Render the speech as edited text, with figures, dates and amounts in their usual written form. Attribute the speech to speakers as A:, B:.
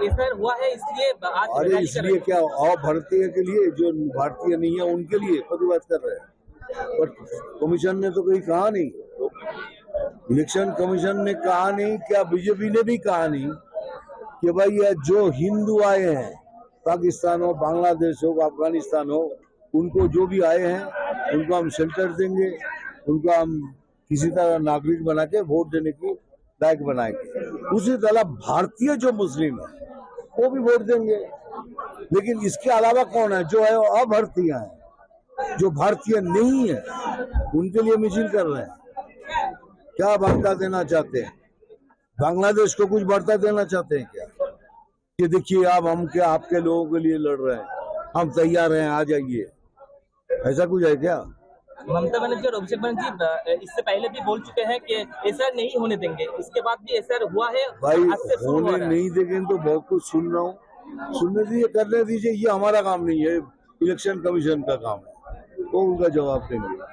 A: ऐसा हुआ है इसलिए आज
B: अरे
A: रैली कर
B: इसलिए
A: रहे हैं।
B: क्या अभारतीय के लिए, जो भारतीय नहीं है उनके लिए प्रतिवाद कर रहे हैं। पर कमीशन ने तो कहीं कहा नहीं, इलेक्शन कमीशन ने कहा नहीं, क्या बीजेपी ने भी कहा नहीं कि भाई ये जो हिंदू आए हैं, पाकिस्तान हो, बांग्लादेश हो, अफगानिस्तान हो, उनको जो भी आए हैं उनको हम शेल्टर देंगे, उनको हम किसी तरह नागरिक बना के वोट देने की लायक बनाएंगे। उसी तरह भारतीय जो मुस्लिम है वो भी वोट देंगे। लेकिन इसके अलावा कौन है जो है अभारतीय है, जो भारतीय नहीं है, उनके लिए मिছিল कर रहे हैं। क्या वार्ता देना चाहते हैं? बांग्लादेश को कुछ वार्ता देना चाहते हैं क्या कि देखिए अब हम क्या आपके लोगों के लिए लड़ रहे हैं, हम तैयार हैं, आ जाइए? ऐसा कुछ है क्या?
A: ममता बनर्जी और अभिषेक बनर्जी इससे पहले भी बोल चुके हैं कि ऐसा नहीं होने देंगे, इसके बाद भी ऐसा हुआ है।
B: भाई
A: आज से शुरू हो
B: होने
A: रहा है।
B: नहीं देंगे तो बहुत कुछ सुन रहा हूँ, सुनने दीजिए, करने दीजिए, ये हमारा काम नहीं है, इलेक्शन कमीशन का काम है, तो उनका जवाब देंगे।